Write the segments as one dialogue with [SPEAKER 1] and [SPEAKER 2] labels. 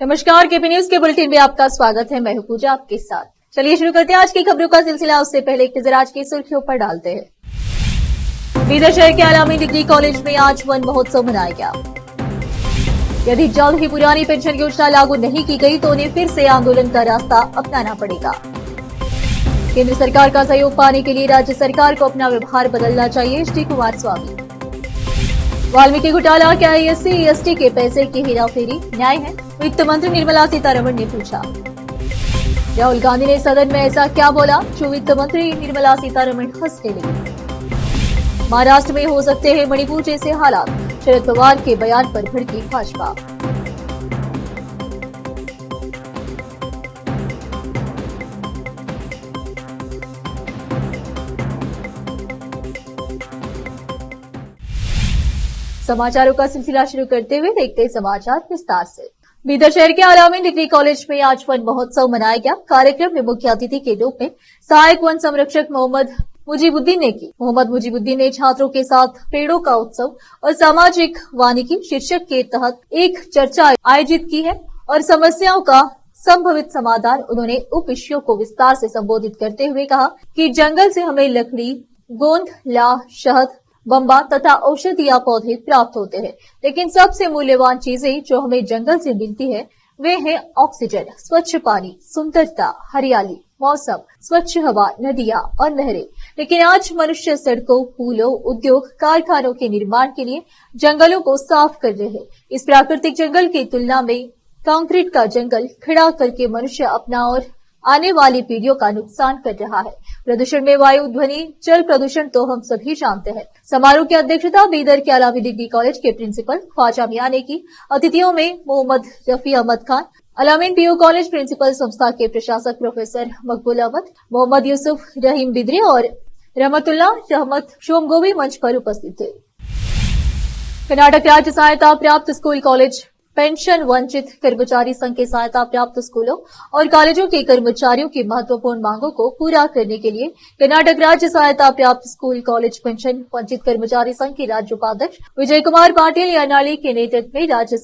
[SPEAKER 1] नमस्कार, KP news के bulletin में आपका स्वागत है। मैं हूं पूजा आपके साथ। चलिए शुरू करते हैं आज की खबरों का सिलसिला। उससे पहले एक नजर आज की सुर्खियों पर डालते हैं। बीदर शहर के अलामी डिग्री कॉलेज में आज वन महोत्सव मनाया गया। यदि जल्द ही पुरानी पेंशन योजना लागू नहीं की गई तो उन्हें फिर से आंदोलन का रास्ता अपनाना पड़ेगा। केंद्र सरकार का सहयोग पाने के लिए राज्य सरकार को अपना व्यवहार बदलना चाहिए, श्री कुमारस्वामी। वाल्मीकि घोटाला, क्या एससी एसटी के पैसे की हेराफेरी न्याय है? वित्त मंत्री निर्मला सीतारमण ने पूछा। राहुल गांधी ने सदन में ऐसा क्या बोला जो वित्त मंत्री निर्मला सीतारमण हंसने लगी। महाराष्ट्र में हो सकते हैं मणिपुर जैसे हालात, शरद पवार के बयान पर भड़की भाजपा। समाचारों का सिलसिला शुरू करते हुए देखते हैं समाचार विस्तार से। बीदर शहर के अलामी डिग्री कॉलेज में आज वन महोत्सव मनाया गया। कार्यक्रम में मुख्य अतिथि के रूप में सहायक वन संरक्षक मोहम्मद मुजीबुद्दीन ने छात्रों के साथ पेड़ों का उत्सव और सामाजिक वानिकी शीर्षक के तहत एक चर्चा आयोजित की है और समस्याओं का संभवित समाधान। उन्होंने उप विषयों को विस्तार से संबोधित करते हुए कहा कि जंगल से हमें लकड़ी, गोंद, लाह, शहद, बम्बा तथा औषधीय पौधे प्राप्त होते हैं, लेकिन सबसे मूल्यवान चीजें जो हमें जंगल से मिलती है वे हैं ऑक्सीजन, स्वच्छ पानी, सुंदरता, हरियाली, मौसम, स्वच्छ हवा, नदियां और नहरें। लेकिन आज मनुष्य सड़कों, पुलों, उद्योग, कारखानों के निर्माण के लिए जंगलों को साफ कर रहे हैं। इस प्राकृतिक जंगल की तुलना में कंक्रीट का जंगल खड़ा करके मनुष्य अपना और आने वाली पीढ़ियों का नुकसान कर रहा है। प्रदूषण में वायु, ध्वनि, जल प्रदूषण तो हम सभी जानते हैं। समारोह की अध्यक्षता बीदर के अलामी डिग्री कॉलेज के प्रिंसिपल ख्वाजा मियां ने की। अतिथियों में Mohammed Rafi Ahmed Khan, Alameen PU college principal, संस्था के प्रशासक प्रोफेसर मकबूल अहमद, मोहम्मद यूसुफ, रहीम बिदरी और रहमतुल्लाह रहमत शोमगोवी मंच पर उपस्थित थे। कर्नाटक राज्य सहायता प्राप्त स्कूल कॉलेज पेंशन वंचित कर्मचारी संघ के सहायता प्राप्त स्कूलों और कॉलेजों के कर्मचारियों की महत्वपूर्ण मांगों को पूरा करने के लिए कर्नाटक राज्य सहायता प्राप्त स्कूल कॉलेज पेंशन वंचित कर्मचारी संघ के राज्य उपाध्यक्ष विजय कुमार पाटिल यानाली के नेतृत्व में राज्य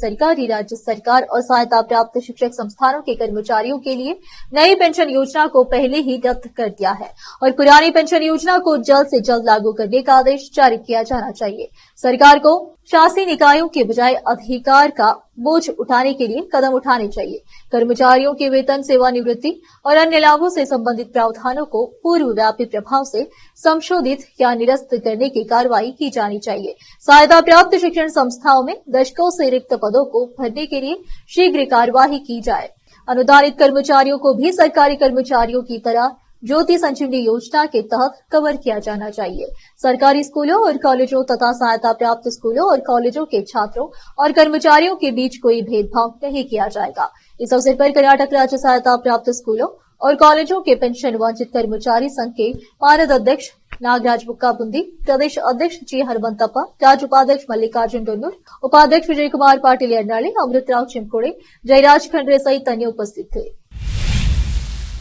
[SPEAKER 1] सरकार और सहायता प्राप्त शिक्षक संस्थानों के कर्मचारियों के लिए नई पेंशन योजना को पहले ही रद्द कर दिया है और पुरानी पेंशन योजना को जल्द से जल्द लागू करने का आदेश जारी किया जाना चाहिए। सरकार को शासी निकायों के बजाय अधिकार का बोझ उठाने के लिए कदम उठाने चाहिए। कर्मचारियों के वेतन, सेवानिवृत्ति और अन्य लाभों से संबंधित प्रावधानों को पूर्वव्यापी प्रभाव से संशोधित या निरस्त करने की कार्रवाई की जानी चाहिए। सहायता प्राप्त शिक्षण संस्थाओं में दशकों से रिक्त पदों को भरने के लिए शीघ्र कार्यवाही की जाए। अनुदानित कर्मचारियों को भी सरकारी कर्मचारियों की तरह ज्योति संजीवनी योजना के तहत कवर किया जाना चाहिए। सरकारी स्कूलों और कॉलेजों तथा सहायता प्राप्त स्कूलों और कॉलेजों के छात्रों और कर्मचारियों के बीच कोई भेदभाव नहीं किया जाएगा। इस अवसर पर कर्नाटक राज्य सहायता प्राप्त स्कूलों और कॉलेजों के पेंशन वंचित कर्मचारी संघ के मानद अध्यक्ष नागराज बुक्का बुंदी, प्रदेश अध्यक्ष जी हनुमंतप्पा, राज्य उपाध्यक्ष मल्लिकार्जुन डोन्नूर, उपाध्यक्ष विजय कुमार पाटिल यर्नाली, अमृतराव चिमकोड़े, जयराज खंडरे सहित अन्य उपस्थित थे।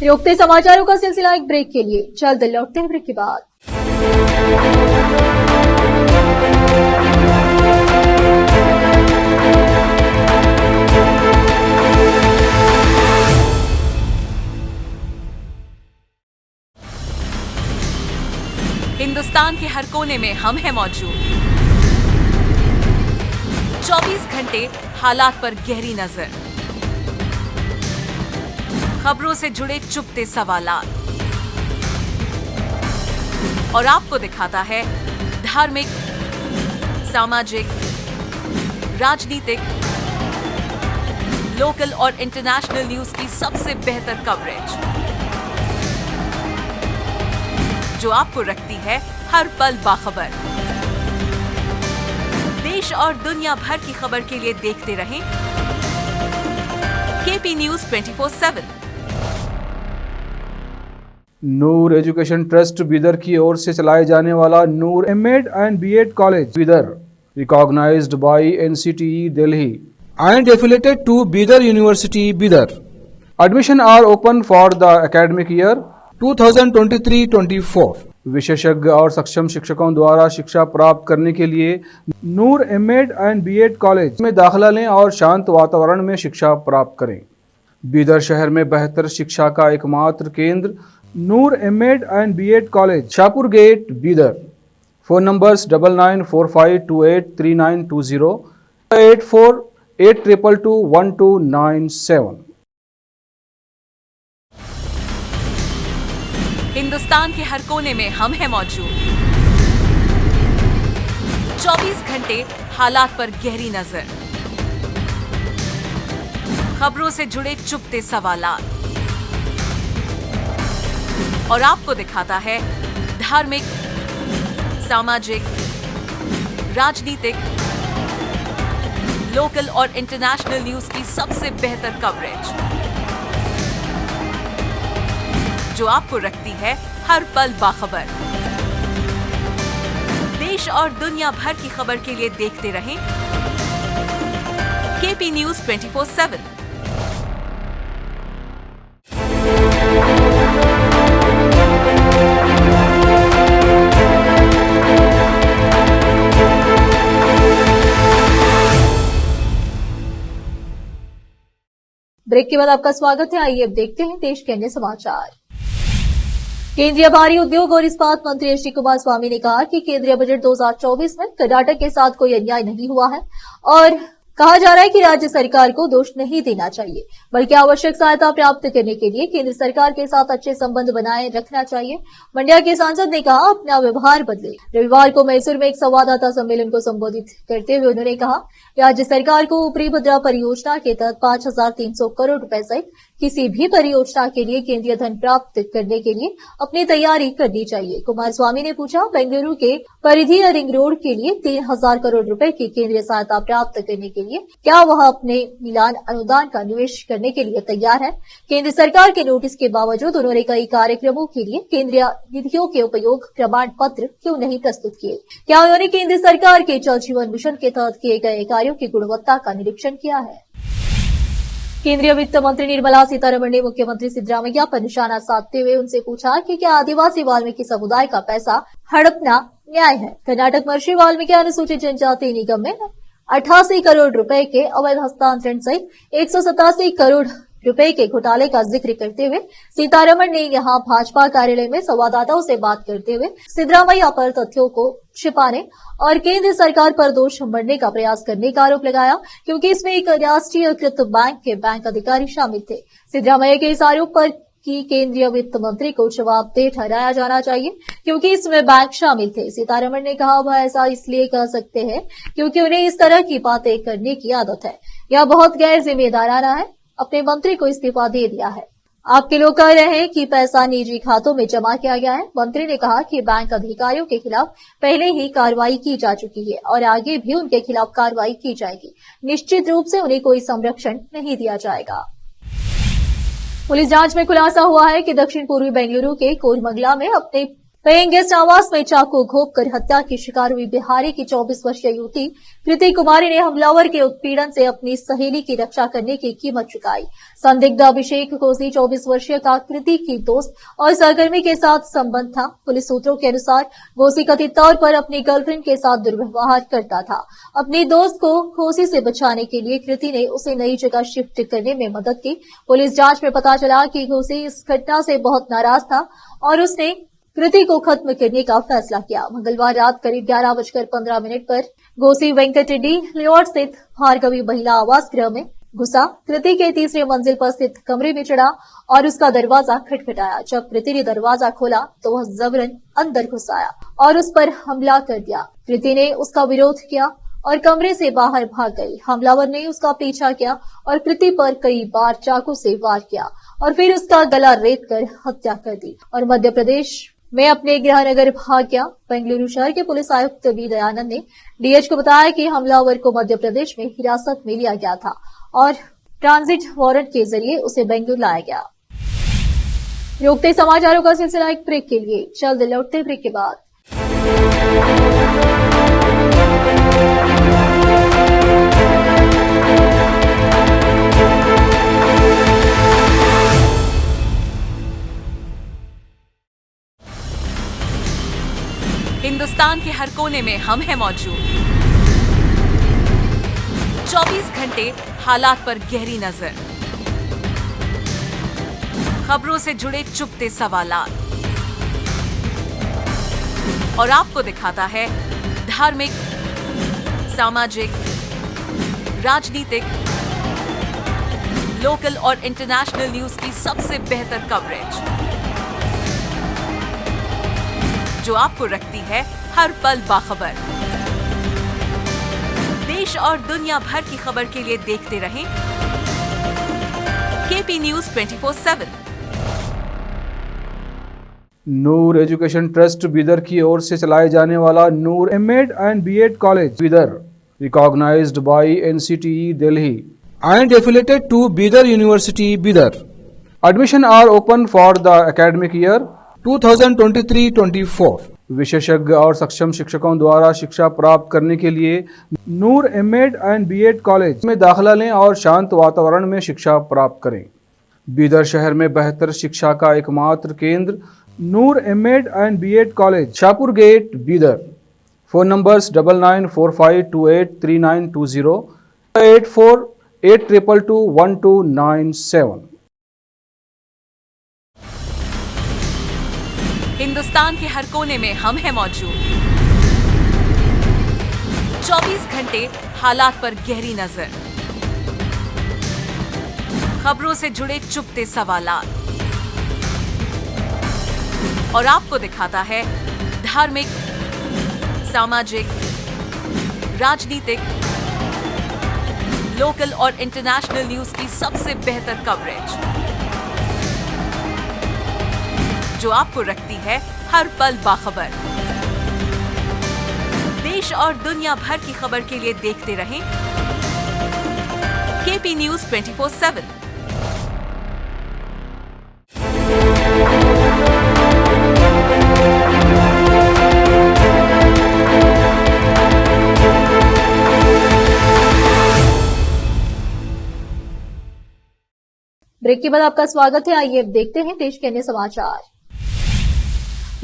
[SPEAKER 1] रोकते समाचारों का सिलसिला एक ब्रेक के लिए, जल्द लौटते हैं ब्रेक के बाद।
[SPEAKER 2] हिंदुस्तान के हर कोने में हम हैं मौजूद। 24 घंटे हालात पर गहरी नजर, खबरों से जुड़े चुपते सवालात और आपको दिखाता है धार्मिक, सामाजिक, राजनीतिक, लोकल और इंटरनेशनल न्यूज की सबसे बेहतर कवरेज जो आपको रखती है हर पल बाखबर। देश और दुनिया भर की खबर के लिए देखते रहें KP news 24/7।
[SPEAKER 3] Noor education trust Bidar की ओर से चलाए जाने वाला Noor MEd and BEd college Bidar, recognised by NCTE Delhi
[SPEAKER 4] and affiliated to Bidar University, Bidar.
[SPEAKER 3] Admission are open for the academic year
[SPEAKER 4] 2023-24.
[SPEAKER 3] विशेषज्ञ और सक्षम शिक्षकों द्वारा शिक्षा प्राप्त करने के लिए नूर एमएड एंड बीएड कॉलेज में दाखिला लें और शांत वातावरण में शिक्षा प्राप्त करें। बीदर शहर में बेहतर शिक्षा का एकमात्र केंद्र Noor MEd and BEd college, Shahpur gate, Bidar. Phone numbers 9945283920, 8482221297।
[SPEAKER 2] Hindustan के हर कोने में हम हैं मौजूद। 24 घंटे हालात पर गहरी नजर, खबरों से जुड़े चुपते सवालात और आपको दिखाता है धार्मिक, सामाजिक, राजनीतिक, लोकल और इंटरनेशनल न्यूज की सबसे बेहतर कवरेज, जो आपको रखती है हर पल बाखबर। देश और दुनिया भर की खबर के लिए देखते रहें केपी न्यूज 24/7।
[SPEAKER 1] ब्रेक के बाद आपका स्वागत है। आइए अब देखते हैं देश के अन्य समाचार। केंद्रीय भारी उद्योग और इस्पात मंत्री श्री कुमार स्वामी ने कहा कि केंद्रीय बजट 2024 में कर्नाटक के साथ कोई अन्याय नहीं हुआ है और कहा जा रहा है कि राज्य सरकार को दोष नहीं देना चाहिए, बल्कि आवश्यक सहायता प्राप्त करने के लिए केंद्र सरकार के साथ अच्छे संबंध बनाए रखना चाहिए। मंड्या के सांसद ने कहा, अपना व्यवहार बदले। रविवार को मैसूर में एक संवाददाता सम्मेलन को संबोधित करते हुए उन्होंने कहा, राज्य सरकार को ऊपरी भद्रा परियोजना के तहत 5,300 करोड़ रुपए सहित किसी भी परियोजना के लिए केंद्रीय धन प्राप्त करने के लिए अपनी तैयारी करनी चाहिए। कुमार स्वामी ने पूछा, बेंगलुरु के परिधि रिंग रोड के लिए 3,000 करोड़ रुपए की केंद्रीय सहायता प्राप्त करने के लिए क्या वह अपने मिलान अनुदान का निवेश करने के लिए तैयार है? केंद्र सरकार के नोटिस के बावजूद उन्होंने कई कार्यक्रमों के लिए केंद्रीय निधियों के उपयोग प्रमाण पत्र क्यों नहीं प्रस्तुत किए? क्या उन्होंने केंद्र सरकार के जल जीवन मिशन के तहत किए गए कार्यों की गुणवत्ता का निरीक्षण किया है? केंद्रीय वित्त मंत्री निर्मला सीतारमण ने मुख्यमंत्री सिद्धरामैया पर निशाना साधते हुए उनसे पूछा कि क्या आदिवासी वाल्मीकि समुदाय का पैसा हड़पना न्याय है? कर्नाटक महर्षि वाल्मीकि अनुसूचित जनजाति निगम में 88 करोड़ रुपए के अवैध हस्तांतरण सहित 187 करोड़ रुपए के घोटाले का जिक्र करते हुए सीतारमण ने यहां भाजपा कार्यालय में संवाददाताओं से बात करते हुए सिद्धरामैया पर तथ्यों को छिपाने और केंद्र सरकार पर दोष मढ़ने का प्रयास करने का आरोप लगाया, क्योंकि इसमें एक राष्ट्रीयकृत बैंक के बैंक अधिकारी शामिल थे। सिद्धरामैया के इस आरोप पर कि केंद्रीय वित्त मंत्री को जवाबदेह ठहराया जाना चाहिए क्योंकि इसमें बैंक शामिल थे। सीतारमण ने कहा, वह ऐसा इसलिए कह सकते हैं क्योंकि उन्हें इस तरह की बातें करने की आदत है। यह बहुत गैर जिम्मेदाराना है। अपने मंत्री को इस्तीफा दे दिया है। आपके लोग कह रहे हैं कि पैसा निजी खातों में जमा किया गया है। मंत्री ने कहा कि बैंक अधिकारियों के खिलाफ पहले ही कार्रवाई की जा चुकी है और आगे भी उनके खिलाफ कार्रवाई की जाएगी। निश्चित रूप से उन्हें कोई संरक्षण नहीं दिया जाएगा। पुलिस जांच में खुलासा हुआ है कि दक्षिण पूर्वी बेंगलुरु के कोरमंगला में अपने पेइंग गेस्ट आवास में चाकू घोंपकर हत्या की शिकार हुई बिहारी की 24 वर्षीय युवती कृति कुमारी ने हमलावर के उत्पीड़न से अपनी सहेली की रक्षा करने की कीमत चुकाई। संदिग्ध अभिषेक कोसी 24 वर्षीय का कृति की दोस्त और सहकर्मी के साथ संबंध था। पुलिस सूत्रों के अनुसार कोसी कथित तौर पर अपनी गर्लफ्रेंड के साथ दुर्व्यवहार करता था। अपनी दोस्त को कोसी से बचाने के लिए कृति ने उसे नई जगह शिफ्ट करने में मदद की। पुलिस जांच में पता चला कि कोसी इस घटना से बहुत नाराज था और उसने कृति को खत्म करने का फैसला किया। मंगलवार रात करीब 11:15 पर गोसी वेंकट रेड्डी लेआउट स्थित भार्गवी महिला आवास गृह में घुसा। कृति के तीसरे मंजिल पर स्थित कमरे में चढ़ा और उसका दरवाजा खटखटाया। जब कृति ने दरवाजा खोला तो वह जबरन अंदर घुस आया और उस पर हमला कर दिया। कृति ने उसका विरोध किया और कमरे से बाहर भाग गई। हमलावर ने उसका पीछा किया और कृति पर कई बार चाकू से वार किया और फिर उसका गला रेत कर हत्या कर दी और मध्य प्रदेश में अपने गृह नगर भाग गया। बेंगलुरु शहर के पुलिस आयुक्त बी दयानंद ने डीएच को बताया कि हमलावर को मध्य प्रदेश में हिरासत में लिया गया था और ट्रांजिट वारंट के जरिए उसे बेंगलुरु लाया गया। रोकते समाचारों का सिलसिला एक ब्रेक के लिए, जल्द लौटते ब्रेक के बाद।
[SPEAKER 2] हिंदुस्तान के हर कोने में हम हैं मौजूद। 24 घंटे हालात पर गहरी नजर, खबरों से जुड़े चुपते सवालात, और आपको दिखाता है धार्मिक, सामाजिक, राजनीतिक, लोकल और इंटरनेशनल न्यूज की सबसे बेहतर कवरेज, जो आपको रखती है हर पल बाखबर। देश और दुनिया भर की खबर के लिए देखते रहें KP news 24/7।
[SPEAKER 3] Noor education trust Bidar की ओर से चलाए जाने वाला Noor MEd and BEd college Bidar, recognised by NCTE Delhi
[SPEAKER 4] and affiliated to Bidar University, Bidar.
[SPEAKER 3] Admission are open for the academic year
[SPEAKER 4] 2023-24.
[SPEAKER 3] विशेषज्ञ और सक्षम शिक्षकों द्वारा शिक्षा प्राप्त करने के लिए नूर एमएड एंड बीएड कॉलेज में दाखिला लें और शांत वातावरण में शिक्षा प्राप्त करें। बीदर शहर में बेहतर शिक्षा का एकमात्र केंद्र Noor MEd and BEd college, Shahpur gate, Bidar. Phone numbers 9945283920, 8482221297।
[SPEAKER 2] Hindustan के हर कोने में हम हैं मौजूद। 24 घंटे हालात पर गहरी नजर, खबरों से जुड़े चुपते सवालात, और आपको दिखाता है धार्मिक, सामाजिक, राजनीतिक, लोकल और इंटरनेशनल न्यूज की सबसे बेहतर कवरेज, जो आपको रखती है हर पल बाखबर। देश और दुनिया भर की खबर के लिए देखते रहें केपी न्यूज 24/7।
[SPEAKER 1] ब्रेक के बाद आपका स्वागत है। आइए अब देखते हैं देश के अन्य समाचार।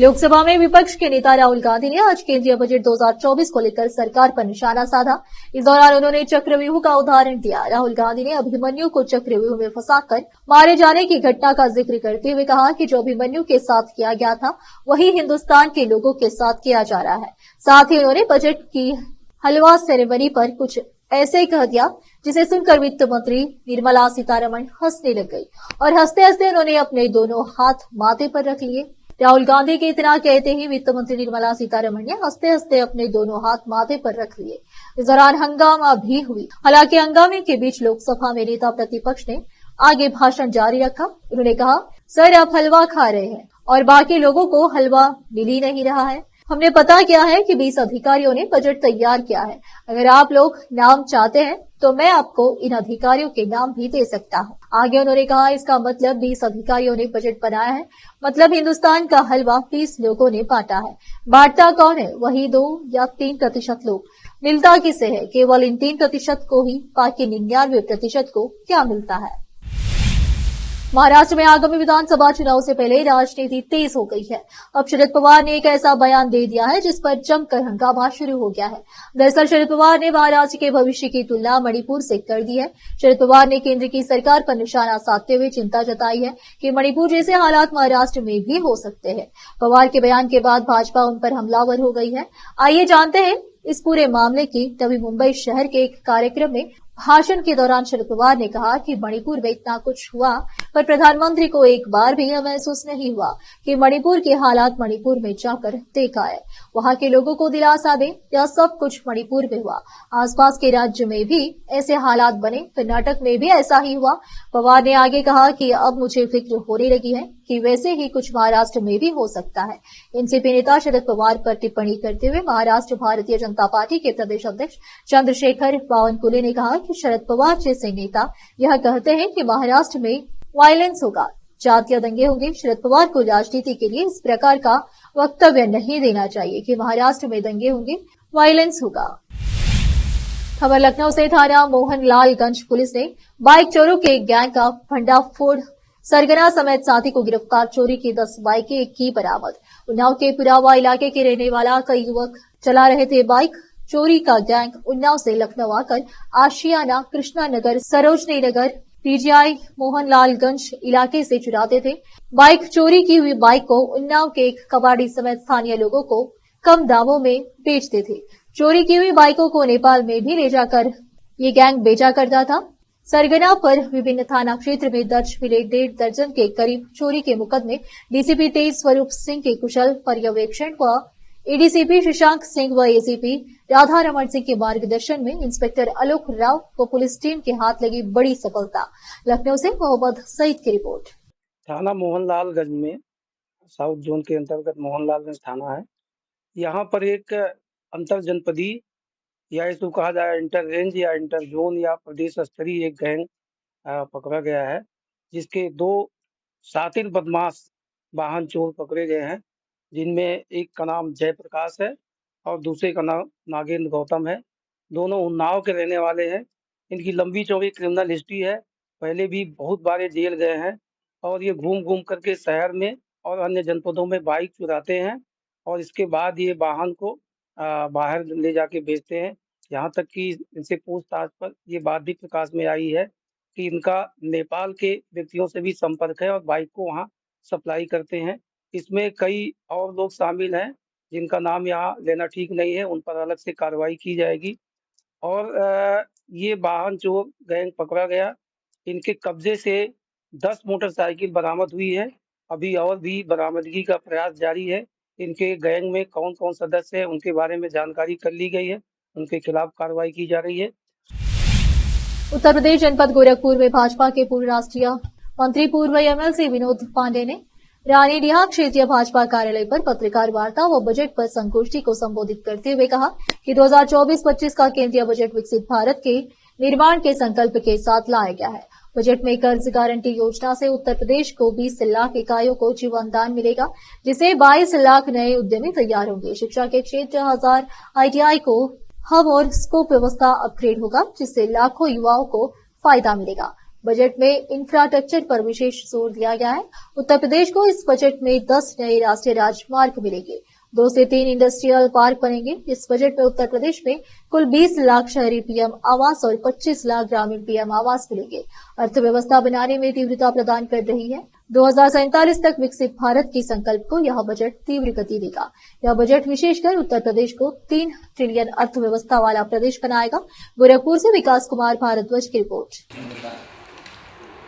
[SPEAKER 1] लोकसभा में विपक्ष के नेता राहुल गांधी ने आज केंद्रीय बजट 2024 को लेकर सरकार पर निशाना साधा। इस दौरान उन्होंने चक्रव्यूह का उदाहरण दिया। राहुल गांधी ने अभिमन्यु को चक्रव्यूह में फंसाकर मारे जाने की घटना का जिक्र करते हुए कहा कि जो अभिमन्यु के साथ किया गया था वही हिंदुस्तान के लोगों के साथ किया जा रहा है। साथ ही उन्होंने बजट की हलवा सेरेमनी पर कुछ ऐसे कह दिया जिसे सुनकर वित्त मंत्री निर्मला सीतारमण हंसने लग गई और हंसते हंसते उन्होंने अपने दोनों हाथ माथे पर रख लिए। राहुल गांधी के इतना कहते ही वित्त मंत्री निर्मला सीतारमण ने हंसते हंसते अपने दोनों हाथ माथे पर रख लिए। इस दौरान हंगामा भी हुई। हालांकि हंगामे के बीच लोकसभा में नेता प्रतिपक्ष ने आगे भाषण जारी रखा। उन्होंने कहा, सर आप हलवा खा रहे हैं और बाकी लोगों को हलवा मिल ही नहीं रहा है। हमने पता किया है कि 20 अधिकारियों ने बजट तैयार किया है। अगर आप लोग नाम चाहते हैं तो मैं आपको इन अधिकारियों के नाम भी दे सकता हूं। आगे उन्होंने कहा, इसका मतलब 20 अधिकारियों ने बजट बनाया है, मतलब हिंदुस्तान का हलवा 20 लोगों ने बांटा है। बांटता कौन है? वही 2 या 3% लोग। मिलता किसे है? केवल इन 3% को ही। बाकी 99% को क्या मिलता है? महाराष्ट्र में आगामी विधानसभा चुनाव से पहले राजनीति तेज हो गई है। अब शरद पवार ने एक ऐसा बयान दे दिया है जिस पर जमकर हंगामा शुरू हो गया है। दरअसल शरद पवार ने महाराष्ट्र के भविष्य की तुलना मणिपुर से कर दी है। शरद पवार ने केंद्र की सरकार पर निशाना साधते हुए चिंता जताई है कि मणिपुर जैसे हालात महाराष्ट्र में भी हो सकते हैं। पवार के बयान के बाद भाजपा उन पर हमलावर हो गई है। आइए जानते हैं इस पूरे मामले की। तभी मुंबई शहर के एक कार्यक्रम में भाषण के दौरान शरद पवार ने कहा कि मणिपुर में इतना कुछ हुआ पर प्रधानमंत्री को एक बार भी यह महसूस नहीं हुआ कि मणिपुर के हालात मणिपुर में जाकर देखा है, वहां के लोगों को दिलासा दे। यह सब कुछ मणिपुर में हुआ, आसपास के राज्य में भी ऐसे हालात बने, कर्नाटक में भी ऐसा ही हुआ। पवार ने आगे कहा कि अब मुझे फिक्र होने लगी है कि वैसे ही कुछ महाराष्ट्र में भी हो सकता है। एनसीपी नेता शरद पवार पर टिप्पणी करते हुए महाराष्ट्र भारतीय जनता पार्टी के प्रदेश अध्यक्ष चंद्रशेखर बावनकुले ने कहा कि शरद पवार जैसे नेता यह कहते हैं कि महाराष्ट्र में वायलेंस होगा, जातीय दंगे होंगे। शरद पवार को राजनीति के लिए इस प्रकार का वक्तव्य नहीं देना चाहिए कि महाराष्ट्र में दंगे होंगे, वायलेंस होगा। खबर लखनऊ से थाना मोहनलालगंज पुलिस ने बाइक चोरों के गैंग का भंडाफोड़, सरगना समेत साथी को गिरफ्तार। चोरी की 10 बाइकें की बरामद। उन्नाव के पुरावा इलाके के रहने वाला कई युवक चला रहे थे बाइक चोरी का गैंग उन्नाव से लखनऊ आकर आशियाना, कृष्णा नगर, सरोजनी नगर, पीजीआई, मोहनलालगंज इलाके से चुराते थे। बाइक चोरी की हुई बाइक को उन्नाव के एक कबाड़ी समेत स्थानीय लोगों को कम दामों में बेचते थे। चोरी की हुई बाइकों को नेपाल में भी ले जाकर ये गैंग बेचा करता था। सरगना पर विभिन्न थाना क्षेत्र में दर्ज मिले 1.5 दर्जन के करीब चोरी के मुकदमे डीसीपी तेज स्वरूप सिंह के कुशल पर्यवेक्षण व एडीसीपी शशांक सिंह व एसीपी राधा रमन सिंह के मार्गदर्शन में इंस्पेक्टर आलोक राव व पुलिस टीम के हाथ लगी बड़ी सफलता। लखनऊ से मोहम्मद सईद की रिपोर्ट।
[SPEAKER 5] थाना मोहनलालगंज में साउथ जोन के अंतर्गत मोहनलालगंज थाना है। यहाँ पर एक अंतर जनपदी या इसको कहा जाए इंटर रेंज या इंटर जोन या प्रदेश स्तरीय एक गैंग पकड़ा गया है, जिसके 2 शातिर बदमाश वाहन चोर पकड़े गए हैं, जिनमें एक का नाम जयप्रकाश है और दूसरे का नाम नागेंद्र गौतम है। दोनों उन्नाव के रहने वाले हैं। इनकी लंबी चौड़ी क्रिमिनल हिस्ट्री है, पहले भी बहुत बार जेल गए हैं और ये घूम घूम करके शहर में और अन्य जनपदों में बाइक चुराते हैं और इसके बाद ये वाहन को बाहर ले जाके बेचते हैं। यहाँ तक कि इनसे पूछताछ पर ये बात भी प्रकाश में आई है कि इनका नेपाल के व्यक्तियों से भी संपर्क है और बाइक को वहाँ सप्लाई करते हैं। इसमें कई और लोग शामिल हैं जिनका नाम यहाँ लेना ठीक नहीं है, उन पर अलग से कार्रवाई की जाएगी। और ये वाहन जो गैंग पकड़ा गया, इनके कब्जे से 10 मोटरसाइकिल बरामद हुई है। अभी और भी बरामदगी का प्रयास जारी है। इनके गैंग में कौन कौन सदस्य है उनके बारे में जानकारी कर ली गई है, उनके खिलाफ कार्रवाई की जा रही है।
[SPEAKER 1] उत्तर प्रदेश जनपद गोरखपुर में भाजपा के पूर्व राष्ट्रीय मंत्री पूर्व एमएलसी विनोद पांडे ने रानीडीहा क्षेत्रीय भाजपा कार्यालय पर पत्रकार वार्ता व बजट पर संगोष्ठी को संबोधित करते हुए कहा कि 2024-25 का केंद्रीय बजट विकसित भारत के निर्माण के संकल्प के साथ लाया गया है। बजट में कर्ज गारंटी योजना से उत्तर प्रदेश को 20 लाख इकाइयों को जीवन दान मिलेगा, जिससे 22 लाख नए उद्यमी तैयार होंगे। शिक्षा के क्षेत्र 1000 आईटीआई को हब और स्कोप व्यवस्था अपग्रेड होगा, जिससे लाखों युवाओं को फायदा मिलेगा। बजट में इंफ्रास्ट्रक्चर पर विशेष जोर दिया गया है। उत्तर प्रदेश को इस बजट में 10 नए राष्ट्रीय राजमार्ग मिलेंगे, 2 से 3 इंडस्ट्रियल पार्क बनेंगे। इस बजट में उत्तर प्रदेश में कुल 20 लाख शहरी पीएम आवास और 25 लाख ग्रामीण पीएम आवास मिलेंगे। अर्थव्यवस्था बनाने में तीव्रता प्रदान कर रही है। 2047 तक विकसित भारत की संकल्प को यह बजट तीव्र गति देगा। यह बजट विशेषकर उत्तर प्रदेश को 3 ट्रिलियन अर्थव्यवस्था वाला प्रदेश बनाएगा। गोरखपुर से विकास कुमार भारद्वाज की रिपोर्ट।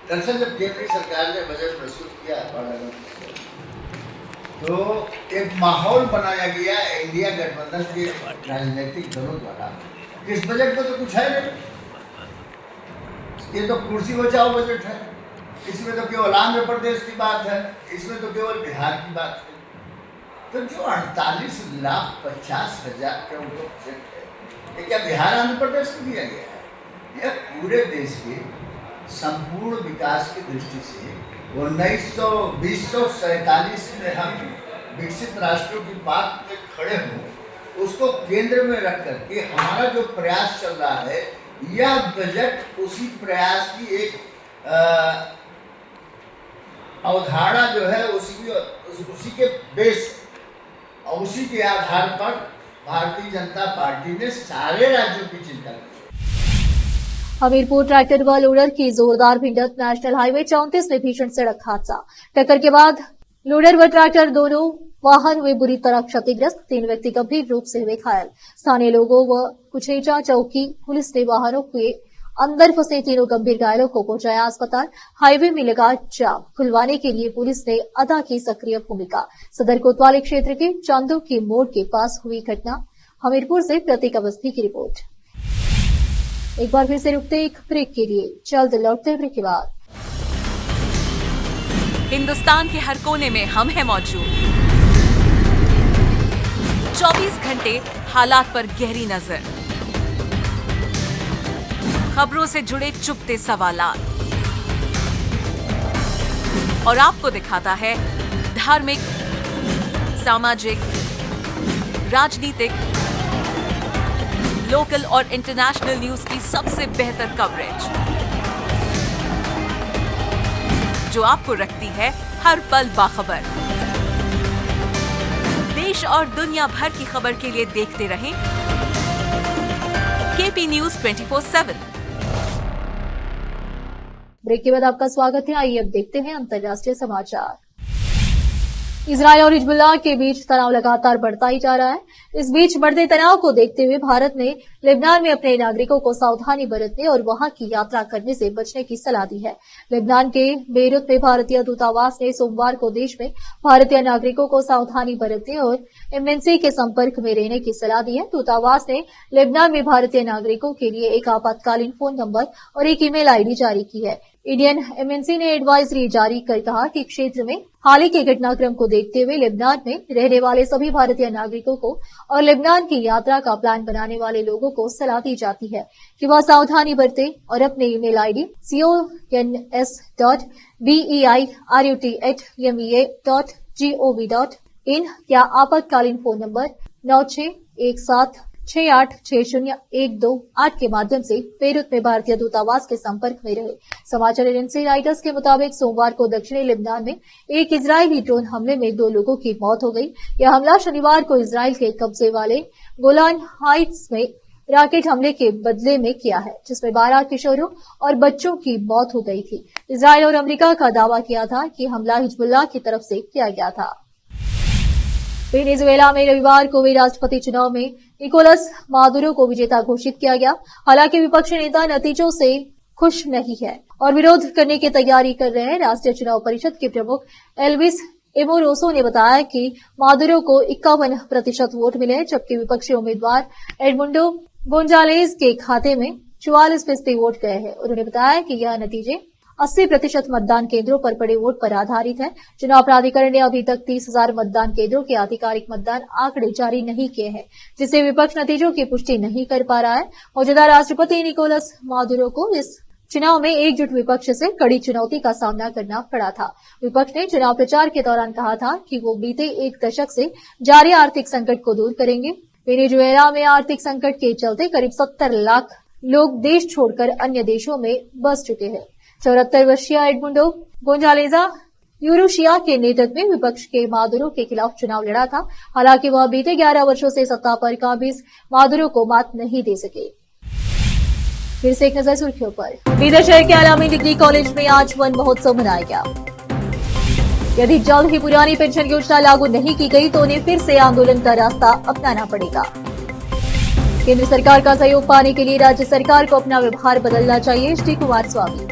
[SPEAKER 6] दरअसल जब केंद्रीय सरकार ने बजट प्रस्तुत किया तो एक माहौल बनाया गया इंडिया गठबंधन के राजनीतिक दलों द्वारा। इस बजट में तो कुछ है नहीं, ये तो कुर्सी बचाओ बजट है, इसमें तो केवल आंध्र प्रदेश की बात है, इसमें तो केवल बिहार की बात है। तो जो 48,50,000 करोड़ का बजट है, ये क्या बिहार आंध्र प्रदेश को दिया गया है? यह पूरे देश के संपूर्ण विकास की दृष्टि से 2047 में हम विकसित राष्ट्रों की बात में खड़े हों, उसको केंद्र में रख करके हमारा जो प्रयास चल रहा है, यह बजट उसी प्रयास की एक अवधारणा जो है उसी के बेस और उसी के आधार पर भारतीय जनता पार्टी ने सारे राज्यों की चिंता की।
[SPEAKER 1] हमीरपुर ट्रैक्टर व लोडर की जोरदार भिड़ंत, नेशनल हाईवे 34 में भीषण सड़क हादसा। टक्कर के बाद लोडर व ट्रैक्टर दोनों वाहन हुए बुरी तरह क्षतिग्रस्त, 3 व्यक्ति गंभीर रूप से हुए घायल। स्थानीय लोगों व कुछेचा चौकी पुलिस ने वाहनों के अंदर फंसे 3 गंभीर घायलों को पहुंचाया अस्पताल। हाईवे में लगा जाम खुलवाने के लिए पुलिस ने अदा की सक्रिय भूमिका। सदर कोतवाली क्षेत्र के चांदो की मोड़ के पास हुई घटना। हमीरपुर से प्रतीक अवस्थी की रिपोर्ट। एक बार फिर से रुकते एक ब्रेक के लिए, जल्द लौटते ब्रेक के बाद।
[SPEAKER 2] हिंदुस्तान के हर कोने में हम हैं मौजूद। 24 घंटे हालात पर गहरी नजर, खबरों से जुड़े चुपते सवालात और आपको दिखाता है धार्मिक, सामाजिक, राजनीतिक, लोकल और इंटरनेशनल न्यूज की सबसे बेहतर कवरेज, जो आपको रखती है हर पल बाखबर। देश और दुनिया भर की खबर के लिए देखते रहें KP News 24/7।
[SPEAKER 1] ब्रेक के बाद आपका स्वागत है। आइए अब देखते हैं अंतर्राष्ट्रीय समाचार। इजरायल और हिजबुल्लाह के बीच तनाव लगातार बढ़ता ही जा रहा है। इस बीच बढ़ते तनाव को देखते हुए भारत ने लेबनान में अपने नागरिकों को सावधानी बरतने और वहां की यात्रा करने से बचने की सलाह दी है। लेबनान के बेरूत में भारतीय दूतावास ने सोमवार को देश में भारतीय नागरिकों को सावधानी बरतने और एमएनसी के संपर्क में रहने की सलाह दी है। दूतावास ने लेबनान में भारतीय नागरिकों के लिए एक आपातकालीन फोन नंबर और एक ईमेल आईडी जारी की है। इंडियन एमएनसी ने एडवाइजरी जारी कर कहा कि क्षेत्र में हाल ही के घटनाक्रम को देखते हुए लेबनान में रहने वाले सभी भारतीय नागरिकों को और लेबनान की यात्रा का प्लान बनाने वाले लोगों को सलाह दी जाती है कि वह सावधानी बरतें और अपने ईमेल आईडी cons.berut@mea.gov.in या आपातकालीन फोन नंबर 9617686012 के माध्यम से बेरूत में भारतीय दूतावास के संपर्क में रहे। समाचार एजेंसी रॉयटर्स के मुताबिक सोमवार को दक्षिणी लेबनान में एक इजरायली ड्रोन हमले में 2 लोगों की मौत हो गई। यह हमला शनिवार को इजरायल के कब्जे वाले गोलान हाइट्स में रॉकेट हमले के बदले में किया है, जिसमें 12 किशोरों और बच्चों की मौत हो गई थी। इजरायल और अमेरिका का दावा किया था कि हमला हिजबुल्लाह की तरफ से किया गया था। वेनेजुएला में रविवार को हुए राष्ट्रपति चुनाव में निकोलस मादुरो को विजेता घोषित किया गया। हालांकि विपक्षी नेता नतीजों से खुश नहीं है और विरोध करने की तैयारी कर रहे हैं। राष्ट्रीय चुनाव परिषद के प्रमुख एल्विस एमोरोसो ने बताया कि मादुरो को 51% वोट मिले, जबकि विपक्षी उम्मीदवार एडमुंडो गोंजालेज के खाते में 44% वोट गए हैं। उन्होंने बताया कि यह नतीजे 80% मतदान केंद्रों पर पड़े वोट पर आधारित है। चुनाव प्राधिकरण ने अभी तक 30,000 मतदान केंद्रों के आधिकारिक मतदान आंकड़े जारी नहीं किए हैं, जिससे विपक्ष नतीजों की पुष्टि नहीं कर पा रहा है। मौजूदा राष्ट्रपति निकोलस मादुरो को इस चुनाव में एकजुट विपक्ष से कड़ी चुनौती का सामना करना पड़ा था। विपक्ष ने चुनाव प्रचार के दौरान कहा था कि वो बीते 1 दशक से जारी आर्थिक संकट को दूर करेंगे। वेनेजुएला में आर्थिक संकट के चलते करीब 70 लाख लोग देश छोड़कर अन्य देशों में बस चुके हैं। 74 वर्षीय एडमुंडो गोंजालेजा यूरुशिया के नेतृत्व में विपक्ष के मादुरो के खिलाफ चुनाव लड़ा था। हालांकि वह बीते 11 वर्षों से सत्ता पर काबिज मादुरो को मात नहीं दे सके। फिर से एक नजर सुर्खियों पर। बीदर शहर के आलामी डिग्री कॉलेज में आज वन महोत्सव मनाया गया। यदि जल्द ही पुरानी पेंशन योजना लागू नहीं की गई तो उन्हें फिर से आंदोलन का रास्ता अपनाना पड़ेगा। केंद्र सरकार का सहयोग पाने के लिए राज्य सरकार को अपना व्यवहार बदलना चाहिए, श्री कुमारस्वामी।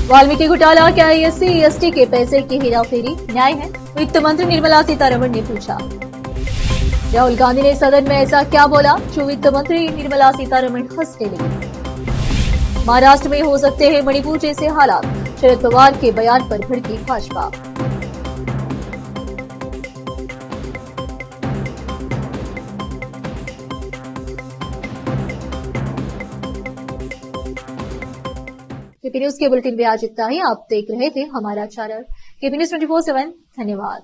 [SPEAKER 1] वाल्मीकि घोटाला क्या SC/ST के पैसे की हेराफेरी न्याय है, वित्त मंत्री निर्मला सीतारमण ने पूछा। राहुल गांधी ने सदन में ऐसा क्या बोला जो वित्त मंत्री निर्मला सीतारमण हंसने लगी। महाराष्ट्र में हो सकते हैं मणिपुर जैसे हालात, शरद पवार के बयान पर भड़की भाजपा। केपी न्यूज के बुलेटिन में आज इतना ही। आप देख रहे थे हमारा चैनल केपी न्यूज 24/7। धन्यवाद।